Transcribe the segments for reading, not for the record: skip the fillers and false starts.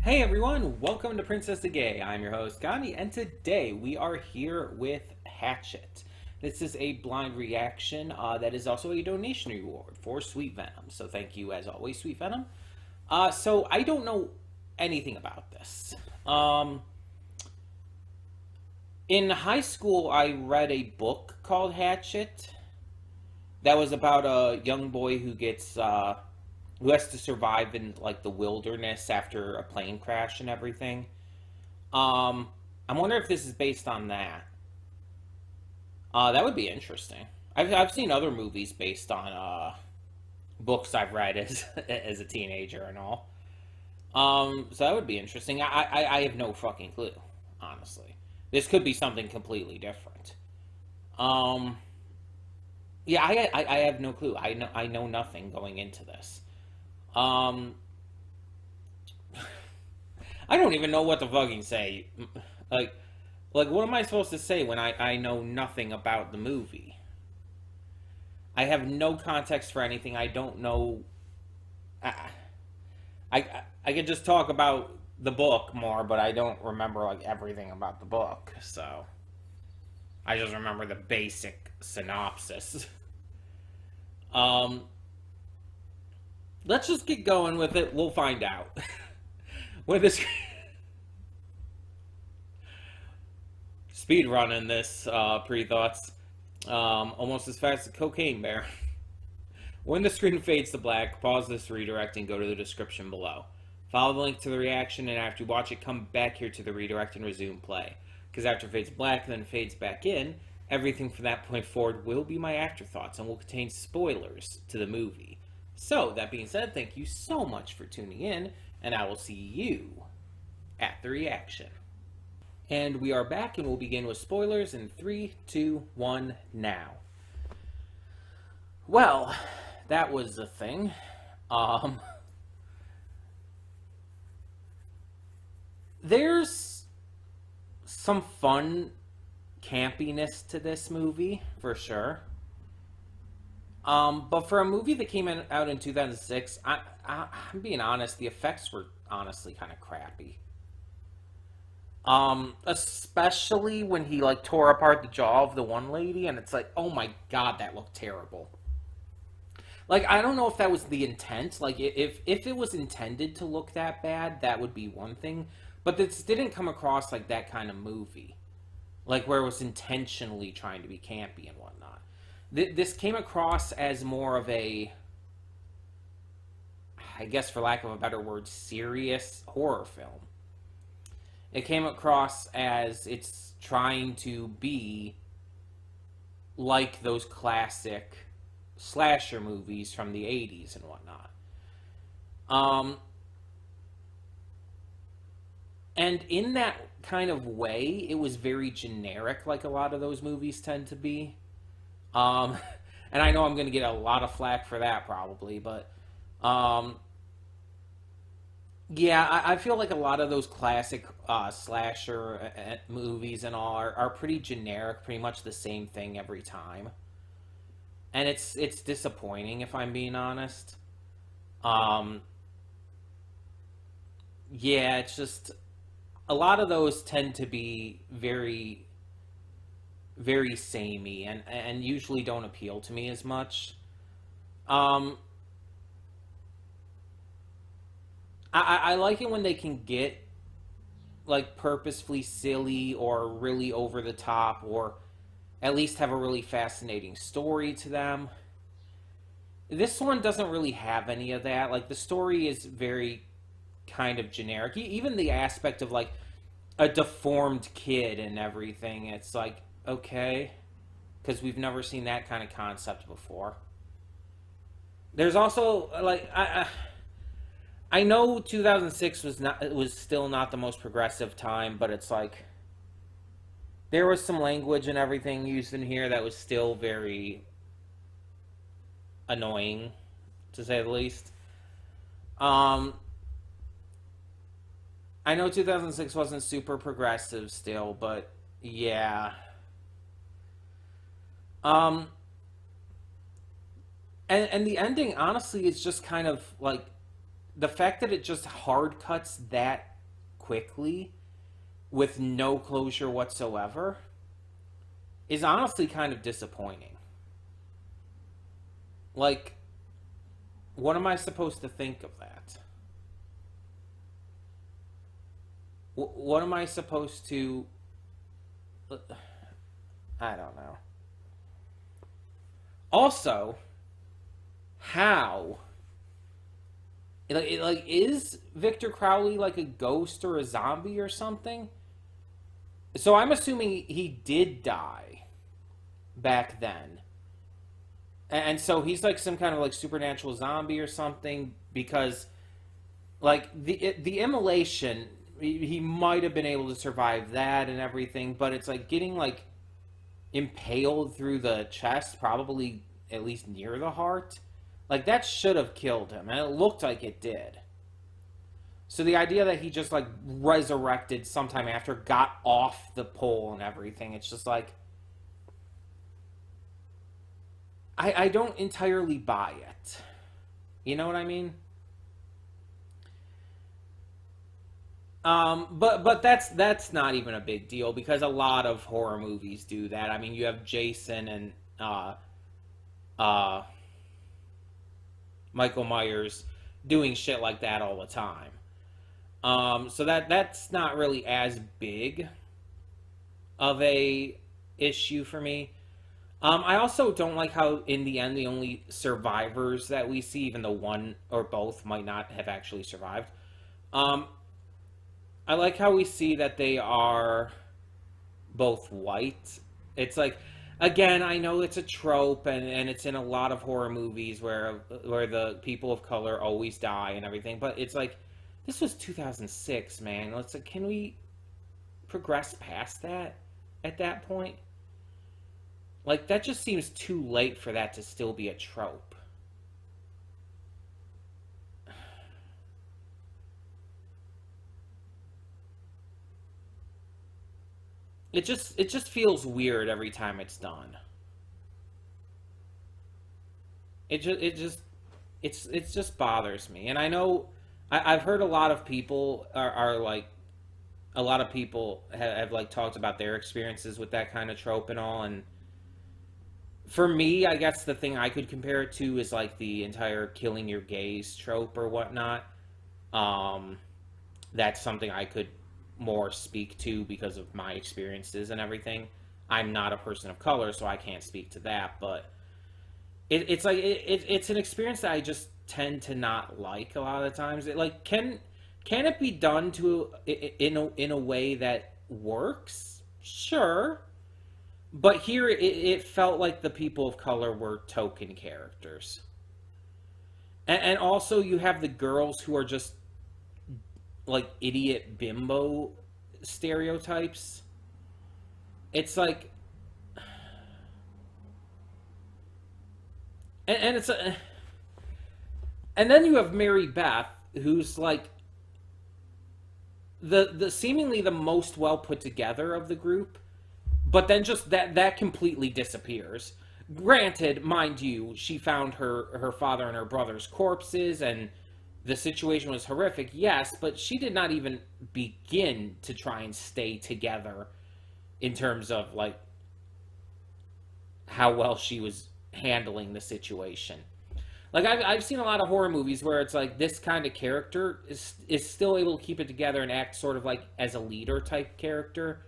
Hey everyone, welcome to Princess the Gay. I'm your host, Connie, and today we are here with Hatchet. This is a blind reaction that is also a donation reward for Sweet Venom. So thank you as always, Sweet Venom. So I don't know anything about this. In high school, I read a book called Hatchet that was about a young boy who has to survive in like the wilderness after a plane crash and everything. I wonder if this is based on that. That would be interesting. I've seen other movies based on books I've read as as a teenager and all. So that would be interesting. I have no fucking clue, honestly. This could be something completely different. Um, yeah, I have no clue. I know nothing going into this. Um, I don't even know what to fucking say. Like, like what am I supposed to say when I know nothing about the movie? I have no context for anything. I don't know. I I could just talk about the book more, but I don't remember like everything about the book. So I just remember the basic synopsis. Um, let's just get going with it. We'll find out. With this speed running this pre thoughts, almost as fast as Cocaine Bear. When the screen fades to black, pause this redirect and go to the description below. Follow the link to the reaction, and after you watch it, come back here to the redirect and resume play. Because after it fades black and then fades back in, everything from that point forward will be my afterthoughts and will contain spoilers to the movie. So, that being said, thank you so much for tuning in, and I will see you at the reaction. And we are back, and we'll begin with spoilers in 3, 2, 1, now. Well, that was the thing. Um, there's some fun campiness to this movie, for sure. But for a movie that came out in 2006, I'm being honest, the effects were honestly kind of crappy. Especially when he like tore apart the jaw of the one lady, and it's like, oh my god, that looked terrible. Like I don't know if that was the intent. Like if it was intended to look that bad, that would be one thing. But this didn't come across like that kind of movie, like where it was intentionally trying to be campy and whatnot. This came across as more of a, I guess for lack of a better word, serious horror film. It came across as it's trying to be like those classic slasher movies from the 80s and whatnot. Um, and in that kind of way, it was very generic, like a lot of those movies tend to be. Um, and I know I'm going to get a lot of flack for that probably, but um, yeah, I feel like a lot of those classic slasher movies and all are pretty generic, pretty much the same thing every time, and it's disappointing if I'm being honest. Um, yeah, it's just a lot of those tend to be very samey and usually don't appeal to me as much. Um, I like it when they can get like purposefully silly or really over the top or at least have a really fascinating story to them. This one doesn't really have any of that. Like the story is very kind of generic. Even the aspect of like a deformed kid and everything, it's like okay, because we've never seen that kind of concept before. There's also like I know 2006 was still not the most progressive time, but it's like there was some language and everything used in here that was still very annoying, to say the least. Um, I know 2006 wasn't super progressive still, but yeah. Um, and the ending honestly is just kind of like the fact that it just hard cuts that quickly with no closure whatsoever is honestly kind of disappointing. Like, what am I supposed to think of that? What am I supposed to... I don't know. Also, how? Like, is Victor Crowley like a ghost or a zombie or something? So I'm assuming he did die back then. And so he's like some kind of like supernatural zombie or something because like the immolation he might have been able to survive that and everything, but it's like getting like impaled through the chest, probably at least near the heart. Like that should have killed him, and it looked like it did. So the idea that he just like resurrected sometime after, got off the pole and everything, it's just like I don't entirely buy it. You know what I mean? But that's not even a big deal because a lot of horror movies do that. I mean, you have Jason and uh, Michael Myers doing shit like that all the time. So that's not really as big of a issue for me. I also don't like how in the end the only survivors that we see, even though one or both might not have actually survived, um, I like how we see that they are both white. It's like, again, I know it's a trope, and it's in a lot of horror movies where the people of color always die and everything. But it's like, this was 2006, man. Let's like, can we progress past that at that point? Like that just seems too late for that to still be a trope. It just feels weird every time it's done. It just bothers me. And I know I've heard a lot of people are like a lot of people have like talked about their experiences with that kind of trope and all. And for me, I guess the thing I could compare it to is like the entire killing your gays trope or whatnot. Um, that's something I could more speak to because of my experiences and everything. I'm not a person of color, so I can't speak to that. But it's like it's an experience that I just tend to not like a lot of the times. It like can it be done to in a way that works? Sure, but here it felt like the people of color were token characters, and also you have the girls who are just like idiot bimbo stereotypes. It's like, and it's a, and then you have Mary Beth, who's like the seemingly the most well put together of the group, but then just that completely disappears. Granted, mind you, she found her father and her brother's corpses, and the situation was horrific, yes, but she did not even begin to try and stay together in terms of like how well she was handling the situation. Like I've seen a lot of horror movies where it's like this kind of character is still able to keep it together and act sort of like as a leader type character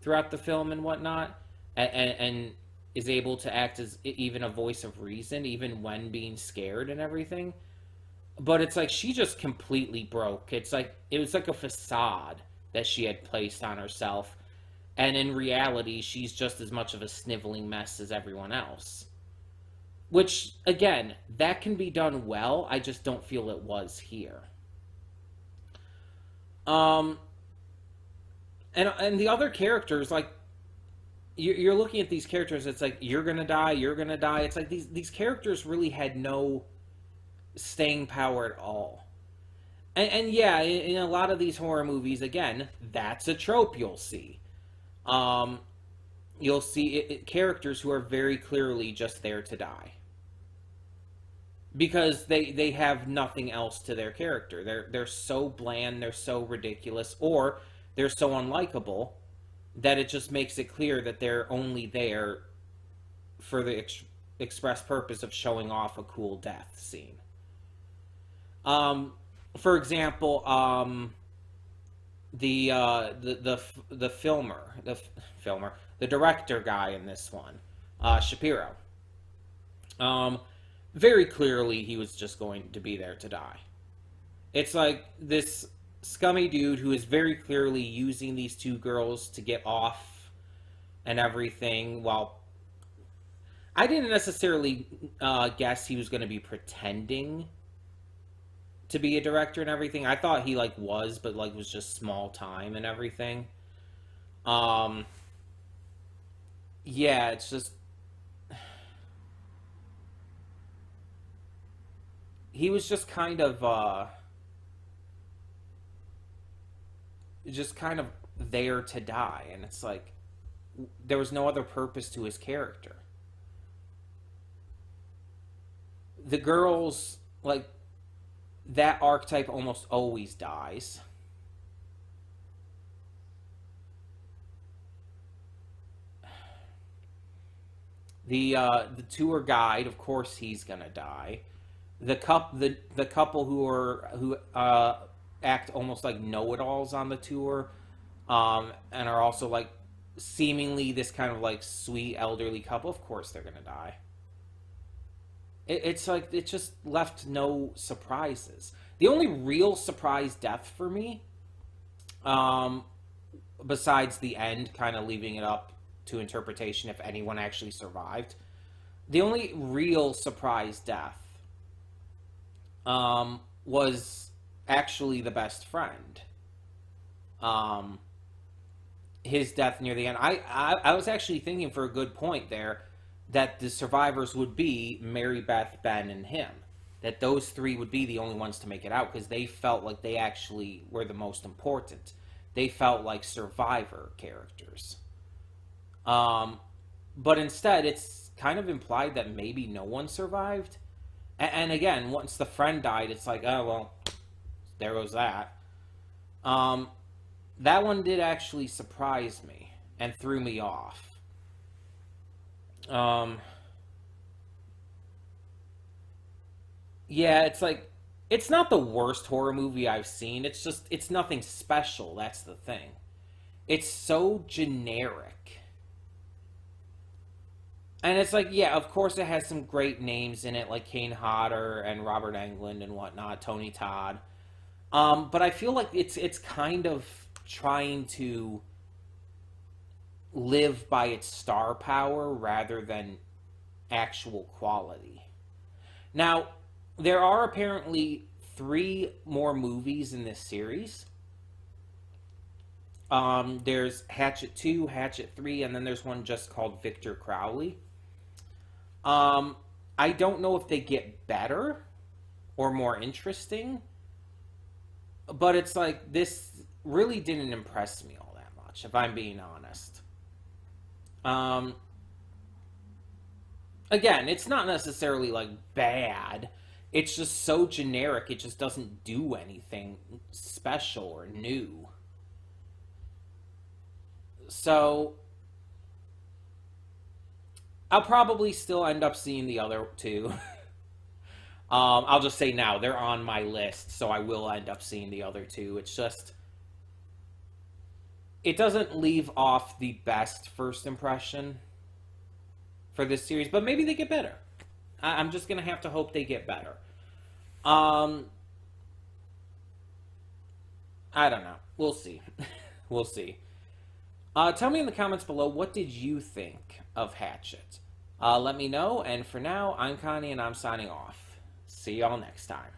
throughout the film and whatnot, and is able to act as even a voice of reason even when being scared and everything. But it's like she just completely broke. It's like it was like a facade that she had placed on herself, and in reality she's just as much of a sniveling mess as everyone else. Which, again, that can be done well. I just don't feel it was here. Um, and the other characters, like you're looking at these characters. It's like you're gonna die, you're gonna die. It's like these characters really had no staying power at all. And yeah, in a lot of these horror movies, again, that's a trope you'll see. Um, you'll see characters who are very clearly just there to die. because they have nothing else to their character. They're so bland, they're so ridiculous, or they're so unlikable that it just makes it clear that they're only there for the express purpose of showing off a cool death scene. Um, for example, the filmer, the director guy in this one, Shapiro. Um, Very clearly, he was just going to be there to die. It's like this scummy dude who is very clearly using these two girls to get off and everything. While I didn't necessarily guess he was going to be pretending to be a director and everything. I thought he like was, but like was just small time and everything. Um, yeah, it's just he was just kind of there to die, and it's like there was no other purpose to his character. The girls, like, that archetype almost always dies. The tour guide, of course, he's gonna die. The couple who act almost like know-it-alls on the tour, and are also like seemingly this kind of like sweet elderly couple. Of course, they're gonna die. It's like it just left no surprises. The only real surprise death for me, um, besides the end, kind of leaving it up to interpretation if anyone actually survived. The only real surprise death was actually the best friend. Um, his death near the end. I was actually thinking for a good point there that the survivors would be Mary Beth, Ben, and him. That those three would be the only ones to make it out because they felt like they actually were the most important. They felt like survivor characters. Um, but instead, it's kind of implied that maybe no one survived. And again, once the friend died, it's like, oh, well, there goes that. Um, that one did actually surprise me and threw me off. Um, yeah, it's like, it's not the worst horror movie I've seen. It's just, it's nothing special. That's the thing. It's so generic. And it's like, yeah, of course it has some great names in it, like Kane Hodder and Robert Englund and whatnot, Tony Todd. But I feel like it's kind of trying to live by its star power rather than actual quality. Now, there are apparently three more movies in this series. There's Hatchet 2, Hatchet 3, and then there's one just called Victor Crowley. Um, I don't know if they get better or more interesting, but it's like this really didn't impress me all that much, if I'm being honest. Um, Again, it's not necessarily like bad. It's just so generic, it just doesn't do anything special or new. So, I'll probably still end up seeing the other two. I'll just say now, they're on my list, so I will end up seeing the other two. It's just, it doesn't leave off the best first impression for this series, but maybe they get better. I'm just going to have to hope they get better. Um, I don't know. We'll see. We'll see. Tell me in the comments below, what did you think of Hatchet? Let me know, and for now, I'm Connie, and I'm signing off. See y'all next time.